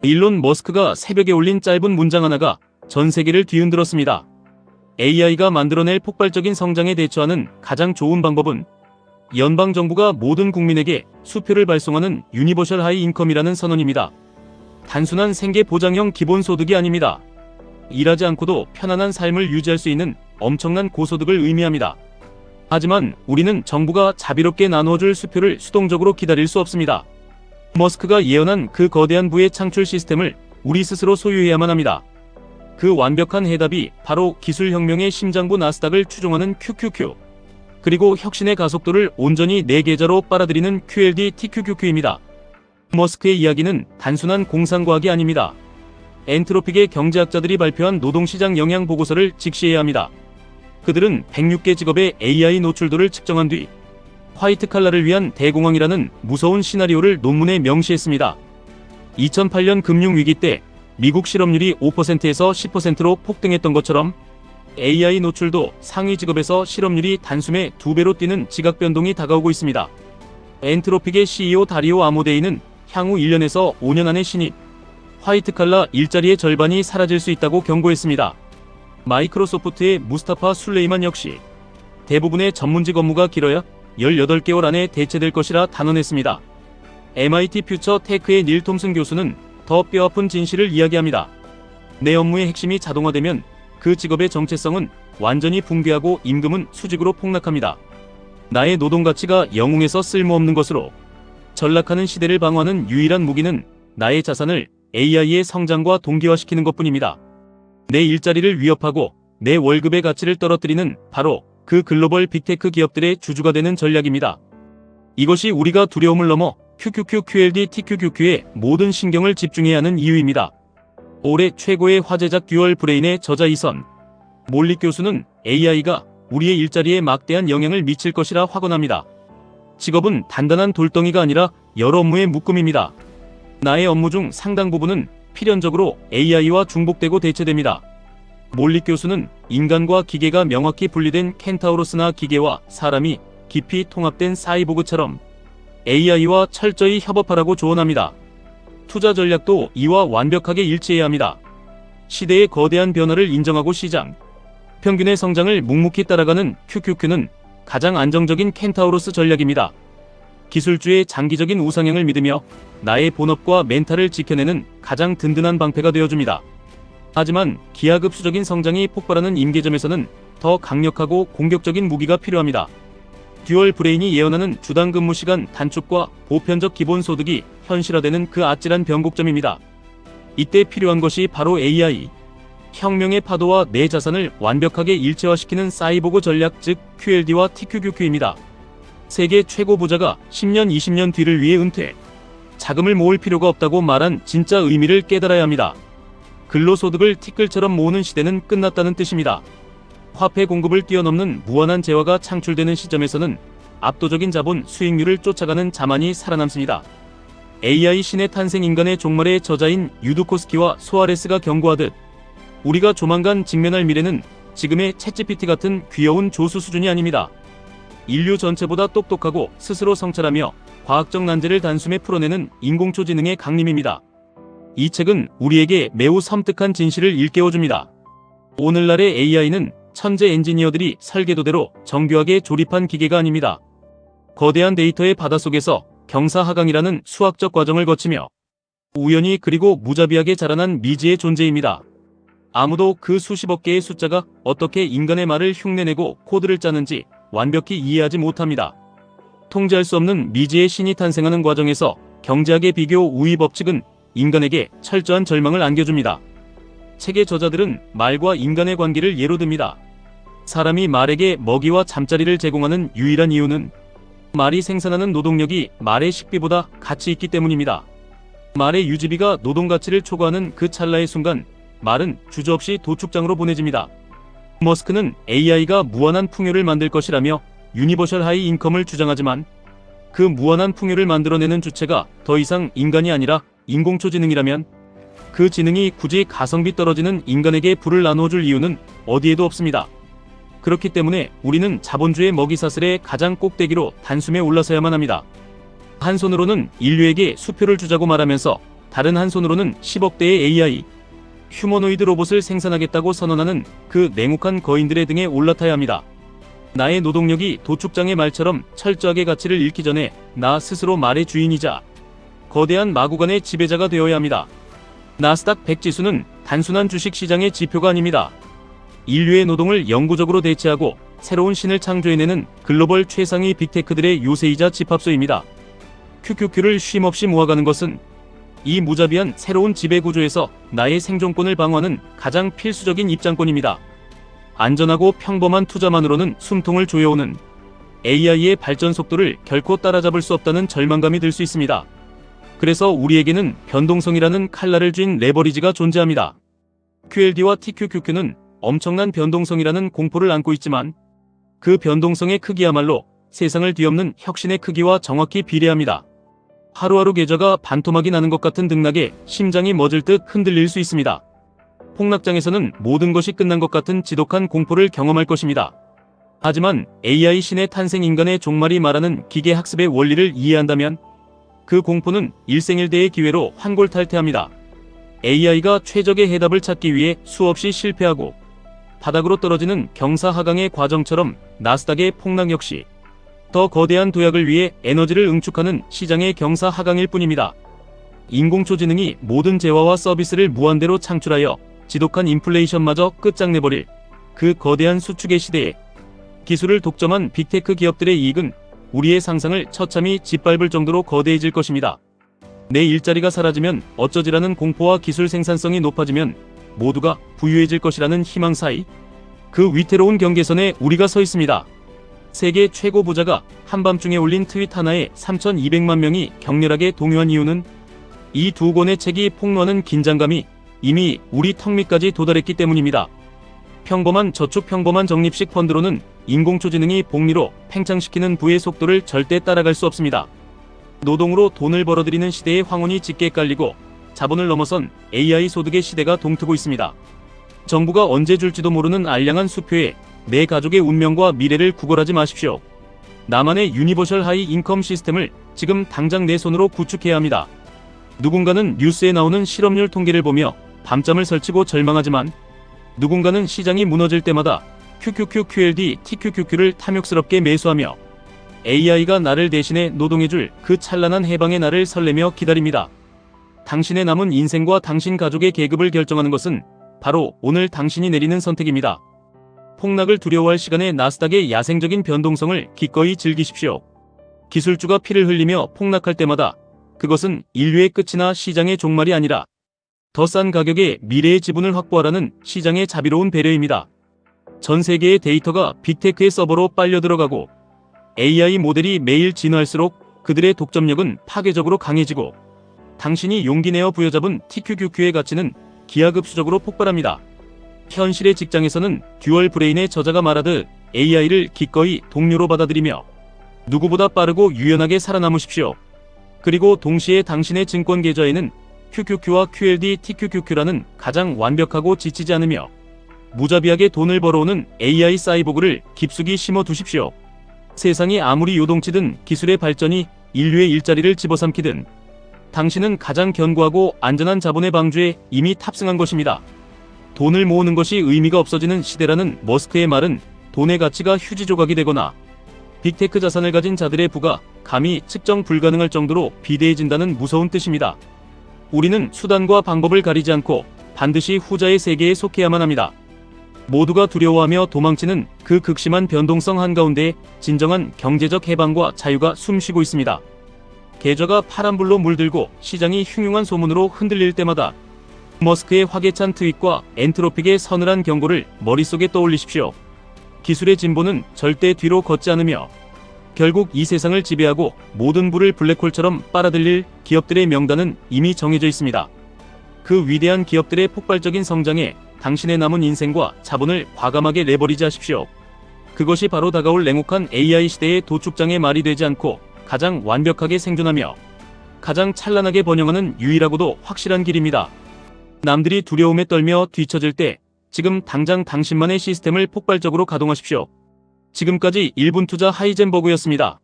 일론 머스크가 새벽에 올린 짧은 문장 하나가 전 세계를 뒤흔들었습니다. AI가 만들어낼 폭발적인 성장에 대처하는 가장 좋은 방법은 연방정부가 모든 국민에게 수표를 발송하는 유니버셜 하이 인컴이라는 선언입니다. 단순한 생계 보장형 기본소득이 아닙니다. 일하지 않고도 편안한 삶을 유지할 수 있는 엄청난 고소득을 의미합니다. 하지만 우리는 정부가 자비롭게 나누어줄 수표를 수동적으로 기다릴 수 없습니다. 머스크가 예언한 그 거대한 부의 창출 시스템을 우리 스스로 소유해야만 합니다. 그 완벽한 해답이 바로 기술혁명의 심장부 나스닥을 추종하는 QQQ, 그리고 혁신의 가속도를 온전히 내 계좌로 빨아들이는 QLD TQQQ입니다. 머스크의 이야기는 단순한 공상과학이 아닙니다. 엔트로픽의 경제학자들이 발표한 노동시장 영향 보고서를 직시해야 합니다. 그들은 106개 직업의 AI 노출도를 측정한 뒤 화이트 칼라를 위한 대공황이라는 무서운 시나리오를 논문에 명시했습니다. 2008년 금융위기 때 미국 실업률이 5%에서 10%로 폭등했던 것처럼 AI 노출도 상위 직업에서 실업률이 단숨에 2배로 뛰는 지각 변동이 다가오고 있습니다. 엔트로픽의 CEO 다리오 아모데이는 향후 1년에서 5년 안에 신입 화이트 칼라 일자리의 절반이 사라질 수 있다고 경고했습니다. 마이크로소프트의 무스타파 술레이만 역시 대부분의 전문직 업무가 길어야 18개월 안에 대체될 것이라 단언했습니다. MIT 퓨처 테크의 닐 톰슨 교수는 더 뼈아픈 진실을 이야기합니다. 내 업무의 핵심이 자동화되면 그 직업의 정체성은 완전히 붕괴하고 임금은 수직으로 폭락합니다. 나의 노동 가치가 영웅에서 쓸모없는 것으로 전락하는 시대를 방어하는 유일한 무기는 나의 자산을 AI의 성장과 동기화시키는 것뿐입니다. 내 일자리를 위협하고 내 월급의 가치를 떨어뜨리는 바로 그 글로벌 빅테크 기업들의 주주가 되는 전략입니다. 이것이 우리가 두려움을 넘어 QQQ, QLD, TQQQ에 모든 신경을 집중해야 하는 이유입니다. 올해 최고의 화제작 듀얼 브레인의 저자 이선 몰릭 교수는 AI가 우리의 일자리에 막대한 영향을 미칠 것이라 확언합니다. 직업은 단단한 돌덩이가 아니라 여러 업무의 묶음입니다. 나의 업무 중 상당 부분은 필연적으로 AI와 중복되고 대체됩니다. 몰릭 교수는 인간과 기계가 명확히 분리된 켄타우로스나 기계와 사람이 깊이 통합된 사이보그처럼 AI와 철저히 협업하라고 조언합니다. 투자 전략도 이와 완벽하게 일치해야 합니다. 시대의 거대한 변화를 인정하고 시장 평균의 성장을 묵묵히 따라가는 QQQ는 가장 안정적인 켄타우로스 전략입니다. 기술주의 장기적인 우상향을 믿으며 나의 본업과 멘탈을 지켜내는 가장 든든한 방패가 되어줍니다. 하지만 기하급수적인 성장이 폭발하는 임계점에서는 더 강력하고 공격적인 무기가 필요합니다. 듀얼 브레인이 예언하는 주당 근무 시간 단축과 보편적 기본소득이 현실화되는 그 아찔한 변곡점입니다. 이때 필요한 것이 바로 AI. 혁명의 파도와 내 자산을 완벽하게 일체화시키는 사이보그 전략, 즉 QLD와 TQQQ입니다. 세계 최고 부자가 10년, 20년 뒤를 위해 은퇴, 자금을 모을 필요가 없다고 말한 진짜 의미를 깨달아야 합니다. 근로소득을 티끌처럼 모으는 시대는 끝났다는 뜻입니다. 화폐 공급을 뛰어넘는 무한한 재화가 창출되는 시점에서는 압도적인 자본 수익률을 쫓아가는 자만이 살아남습니다. AI 신의 탄생 인간의 종말의 저자인 유두코스키와 소아레스가 경고하듯 우리가 조만간 직면할 미래는 지금의 챗GPT 같은 귀여운 조수 수준이 아닙니다. 인류 전체보다 똑똑하고 스스로 성찰하며 과학적 난제를 단숨에 풀어내는 인공초지능의 강림입니다. 이 책은 우리에게 매우 섬뜩한 진실을 일깨워줍니다. 오늘날의 AI는 천재 엔지니어들이 설계도대로 정교하게 조립한 기계가 아닙니다. 거대한 데이터의 바닷속에서 경사하강이라는 수학적 과정을 거치며 우연히 그리고 무자비하게 자라난 미지의 존재입니다. 아무도 그 수십억 개의 숫자가 어떻게 인간의 말을 흉내내고 코드를 짜는지 완벽히 이해하지 못합니다. 통제할 수 없는 미지의 신이 탄생하는 과정에서 경제학의 비교 우위 법칙은 인간에게 철저한 절망을 안겨줍니다. 책의 저자들은 말과 인간의 관계를 예로 듭니다. 사람이 말에게 먹이와 잠자리를 제공하는 유일한 이유는 말이 생산하는 노동력이 말의 식비보다 가치 있기 때문입니다. 말의 유지비가 노동 가치를 초과하는 그 찰나의 순간 말은 주저없이 도축장으로 보내집니다. 머스크는 AI가 무한한 풍요를 만들 것이라며 유니버셜 하이 인컴을 주장하지만 그 무한한 풍요를 만들어내는 주체가 더 이상 인간이 아니라 인공초지능이라면 그 지능이 굳이 가성비 떨어지는 인간에게 부를 나누어줄 이유는 어디에도 없습니다. 그렇기 때문에 우리는 자본주의 먹이사슬의 가장 꼭대기로 단숨에 올라서야만 합니다. 한 손으로는 인류에게 수표를 주자고 말하면서 다른 한 손으로는 10억 대의 AI, 휴머노이드 로봇을 생산하겠다고 선언하는 그 냉혹한 거인들의 등에 올라타야 합니다. 나의 노동력이 도축장의 말처럼 철저하게 가치를 잃기 전에 나 스스로 말의 주인이자 거대한 마구간의 지배자가 되어야 합니다. 나스닥 100 지수는 단순한 주식시장의 지표가 아닙니다. 인류의 노동을 영구적으로 대체하고 새로운 신을 창조해내는 글로벌 최상위 빅테크들의 요새이자 집합소입니다. QQQ를 쉼없이 모아가는 것은 이 무자비한 새로운 지배구조에서 나의 생존권을 방어하는 가장 필수적인 입장권입니다. 안전하고 평범한 투자만으로는 숨통을 조여오는 AI의 발전 속도를 결코 따라잡을 수 없다는 절망감이 들 수 있습니다. 그래서 우리에게는 변동성이라는 칼날을 쥔 레버리지가 존재합니다. QLD와 TQQQ는 엄청난 변동성이라는 공포를 안고 있지만 그 변동성의 크기야말로 세상을 뒤엎는 혁신의 크기와 정확히 비례합니다. 하루하루 계좌가 반토막이 나는 것 같은 등락에 심장이 멎을 듯 흔들릴 수 있습니다. 폭락장에서는 모든 것이 끝난 것 같은 지독한 공포를 경험할 것입니다. 하지만 AI 신의 탄생 인간의 종말이 말하는 기계 학습의 원리를 이해한다면 그 공포는 일생일대의 기회로 환골탈퇴합니다. AI가 최적의 해답을 찾기 위해 수없이 실패하고 바닥으로 떨어지는 경사하강의 과정처럼 나스닥의 폭락 역시 더 거대한 도약을 위해 에너지를 응축하는 시장의 경사하강일 뿐입니다. 인공초지능이 모든 재화와 서비스를 무한대로 창출하여 지독한 인플레이션마저 끝장내버릴 그 거대한 수축의 시대에 기술을 독점한 빅테크 기업들의 이익은 우리의 상상을 처참히 짓밟을 정도로 거대해질 것입니다. 내 일자리가 사라지면 어쩌지라는 공포와 기술 생산성이 높아지면 모두가 부유해질 것이라는 희망 사이 그 위태로운 경계선에 우리가 서 있습니다. 세계 최고 부자가 한밤중에 올린 트윗 하나에 3,200만 명이 격렬하게 동요한 이유는 이 두 권의 책이 폭로하는 긴장감이 이미 우리 턱 밑까지 도달했기 때문입니다. 평범한 저축 평범한 적립식 펀드로는 인공초지능이 복리로 팽창시키는 부의 속도를 절대 따라갈 수 없습니다. 노동으로 돈을 벌어들이는 시대의 황혼이 짙게 깔리고 자본을 넘어선 AI 소득의 시대가 동트고 있습니다. 정부가 언제 줄지도 모르는 알량한 수표에 내 가족의 운명과 미래를 구걸하지 마십시오. 나만의 유니버셜 하이 인컴 시스템을 지금 당장 내 손으로 구축해야 합니다. 누군가는 뉴스에 나오는 실업률 통계를 보며 밤잠을 설치고 절망하지만 누군가는 시장이 무너질 때마다 QQQ, QLD, TQQQ를 탐욕스럽게 매수하며 AI가 나를 대신해 노동해줄 그 찬란한 해방의 날을 설레며 기다립니다. 당신의 남은 인생과 당신 가족의 계급을 결정하는 것은 바로 오늘 당신이 내리는 선택입니다. 폭락을 두려워할 시간에 나스닥의 야생적인 변동성을 기꺼이 즐기십시오. 기술주가 피를 흘리며 폭락할 때마다 그것은 인류의 끝이나 시장의 종말이 아니라 더 싼 가격에 미래의 지분을 확보하라는 시장의 자비로운 배려입니다. 전 세계의 데이터가 빅테크의 서버로 빨려 들어가고 AI 모델이 매일 진화할수록 그들의 독점력은 파괴적으로 강해지고 당신이 용기 내어 부여잡은 TQQQ의 가치는 기하급수적으로 폭발합니다. 현실의 직장에서는 듀얼 브레인의 저자가 말하듯 AI를 기꺼이 동료로 받아들이며 누구보다 빠르고 유연하게 살아남으십시오. 그리고 동시에 당신의 증권 계좌에는 QQQ와 QLD, TQQQ라는 가장 완벽하고 지치지 않으며 무자비하게 돈을 벌어오는 AI 사이보그를 깊숙이 심어 두십시오. 세상이 아무리 요동치든 기술의 발전이 인류의 일자리를 집어삼키든 당신은 가장 견고하고 안전한 자본의 방주에 이미 탑승한 것입니다. 돈을 모으는 것이 의미가 없어지는 시대라는 머스크의 말은 돈의 가치가 휴지 조각이 되거나 빅테크 자산을 가진 자들의 부가 감히 측정 불가능할 정도로 비대해진다는 무서운 뜻입니다. 우리는 수단과 방법을 가리지 않고 반드시 후자의 세계에 속해야만 합니다. 모두가 두려워하며 도망치는 그 극심한 변동성 한가운데 진정한 경제적 해방과 자유가 숨쉬고 있습니다. 계좌가 파란불로 물들고 시장이 흉흉한 소문으로 흔들릴 때마다 머스크의 화개찬 트윗과 엔트로픽의 서늘한 경고를 머릿속에 떠올리십시오. 기술의 진보는 절대 뒤로 걷지 않으며 결국 이 세상을 지배하고 모든 부를 블랙홀처럼 빨아들일 기업들의 명단은 이미 정해져 있습니다. 그 위대한 기업들의 폭발적인 성장에 당신의 남은 인생과 자본을 과감하게 레버리지하십시오. 그것이 바로 다가올 냉혹한 AI 시대의 도축장의 말이 되지 않고 가장 완벽하게 생존하며 가장 찬란하게 번영하는 유일하고도 확실한 길입니다. 남들이 두려움에 떨며 뒤처질 때 지금 당장 당신만의 시스템을 폭발적으로 가동하십시오. 지금까지 1분 투자 하이젠버그였습니다.